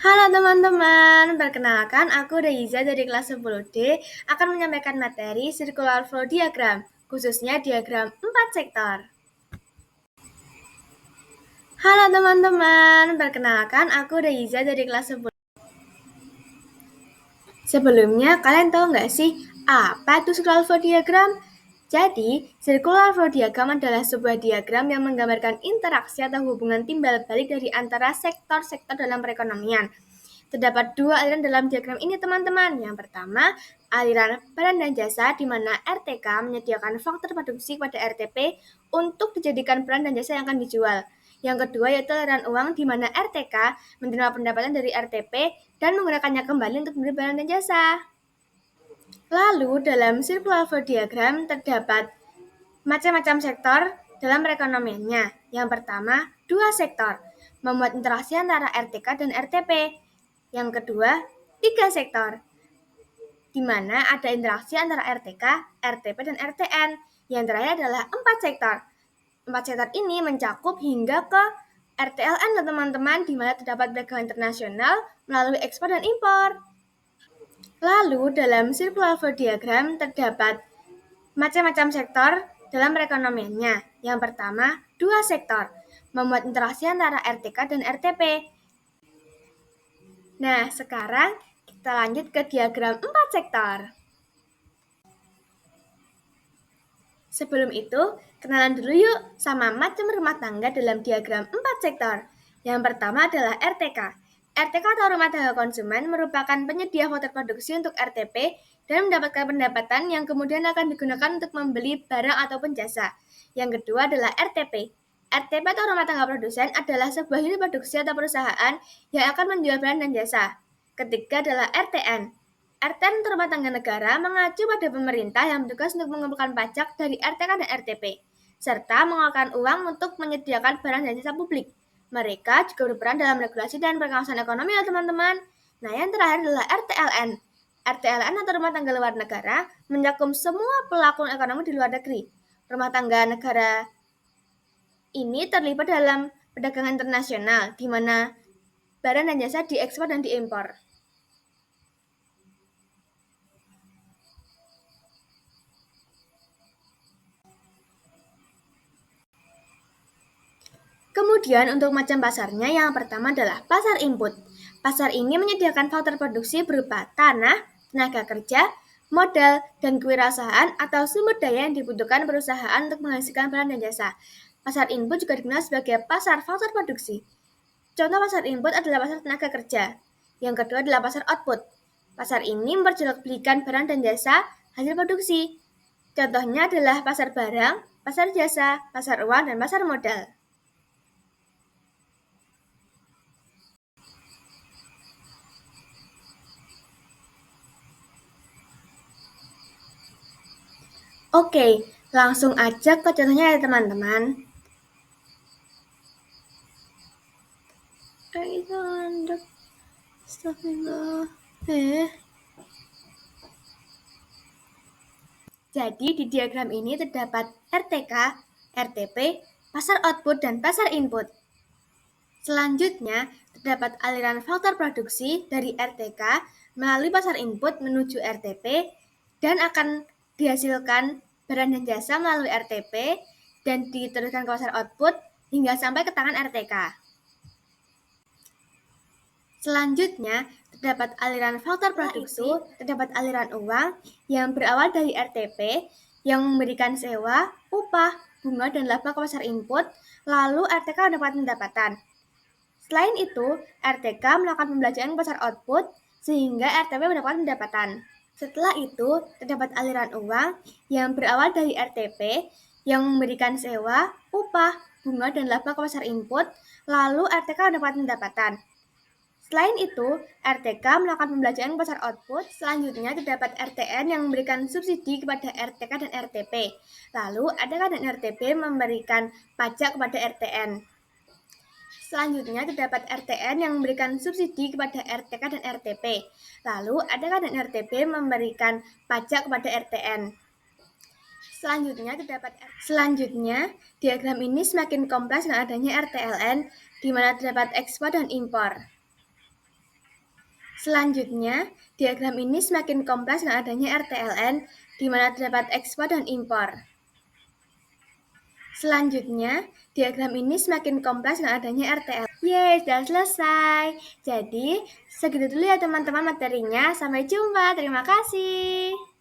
Halo teman-teman, perkenalkan aku Deiza dari kelas 10D akan menyampaikan materi Circular Flow Diagram, khususnya diagram 4 sektor. Halo teman-teman, perkenalkan aku Deiza dari kelas 10. Sebelumnya, kalian tahu nggak sih apa itu Circular Flow Diagram? Jadi, Circular Flow Diagram adalah sebuah diagram yang menggambarkan interaksi atau hubungan timbal balik dari antara sektor-sektor dalam perekonomian. Terdapat dua aliran dalam diagram ini, teman-teman. Yang pertama, aliran barang dan jasa, di mana RTK menyediakan faktor produksi kepada RTP untuk dijadikan barang dan jasa yang akan dijual. Yang kedua yaitu aliran uang, di mana RTK menerima pendapatan dari RTP dan menggunakannya kembali untuk membeli barang dan jasa. Lalu, dalam circular flow diagram terdapat macam-macam sektor dalam perekonomiannya. Yang pertama, dua sektor, membuat interaksi antara RTK dan RTP. Yang kedua, tiga sektor, di mana ada interaksi antara RTK, RTP, dan RTN. Yang terakhir adalah empat sektor. Empat sektor ini mencakup hingga ke RTLN, teman-teman, di mana terdapat perdagangan internasional melalui ekspor dan impor. Lalu, dalam circular flow diagram terdapat macam-macam sektor dalam perekonomiannya. Yang pertama, dua sektor, membuat interaksi antara RTK dan RTP. Nah, sekarang kita lanjut ke diagram 4 sektor. Sebelum itu, kenalan dulu yuk sama macam rumah tangga dalam diagram 4 sektor. Yang pertama adalah RTK. RTK atau rumah tangga konsumen merupakan penyedia faktor produksi untuk RTP dan mendapatkan pendapatan yang kemudian akan digunakan untuk membeli barang ataupun jasa. Yang kedua adalah RTP. RTP atau rumah tangga produsen adalah sebuah unit produksi atau perusahaan yang akan menjual barang dan jasa. Ketiga adalah RTN. RTN untuk rumah tangga negara mengacu pada pemerintah yang bertugas untuk mengumpulkan pajak dari RTK dan RTP, serta mengeluarkan uang untuk menyediakan barang dan jasa publik. Mereka juga berperan dalam regulasi dan pengawasan ekonomi ya teman-teman. Nah, yang terakhir adalah RTLN. RTLN atau rumah tangga luar negara mencakup semua pelaku ekonomi di luar negeri. Rumah tangga negara ini terlibat dalam perdagangan internasional, di mana barang dan jasa diekspor dan diimpor. Kemudian untuk macam pasarnya, yang pertama adalah pasar input. Pasar ini menyediakan faktor produksi berupa tanah, tenaga kerja, modal, dan kewirausahaan atau sumber daya yang dibutuhkan perusahaan untuk menghasilkan barang dan jasa. Pasar input juga dikenal sebagai pasar faktor produksi. Contoh pasar input adalah pasar tenaga kerja. Yang kedua adalah pasar output. Pasar ini memperjualbelikan barang dan jasa hasil produksi. Contohnya adalah pasar barang, pasar jasa, pasar uang, dan pasar modal. Oke, langsung aja ke contohnya ya teman-teman. Jadi di diagram ini terdapat RTK, RTP, pasar output, dan pasar input. Selanjutnya, terdapat aliran faktor produksi dari RTK melalui pasar input menuju RTP dan akan dihasilkan barang dan jasa melalui RTP dan diteruskan ke pasar output hingga sampai ke tangan RTK. Selanjutnya, terdapat aliran faktor produksi, terdapat aliran uang yang berawal dari RTP yang memberikan sewa, upah, bunga, dan laba ke pasar input, lalu RTK mendapat pendapatan. Selain itu, RTK melakukan pembelanjaan ke pasar output sehingga RTP mendapat pendapatan. Setelah itu, terdapat aliran uang yang berawal dari RTP yang memberikan sewa, upah, bunga, dan laba ke pasar input, lalu RTK mendapat pendapatan. Selain itu, RTK melakukan pembelanjaan ke pasar output. Selanjutnya terdapat RTN yang memberikan subsidi kepada RTK dan RTP. Lalu RTK dan RTP memberikan pajak kepada RTN. Selanjutnya terdapat RTN yang memberikan subsidi kepada RTK dan RTP. Lalu RTK dan RTP memberikan pajak kepada RTN. Selanjutnya, diagram ini semakin kompleks dengan adanya RTLN, di mana terdapat ekspor dan impor. Selanjutnya, diagram ini semakin kompleks dengan adanya RTLN, di mana terdapat ekspor dan impor. Selanjutnya, diagram ini semakin kompleks dengan adanya RTL. Yeay, sudah selesai. Jadi, segitu dulu ya teman-teman materinya. Sampai jumpa. Terima kasih.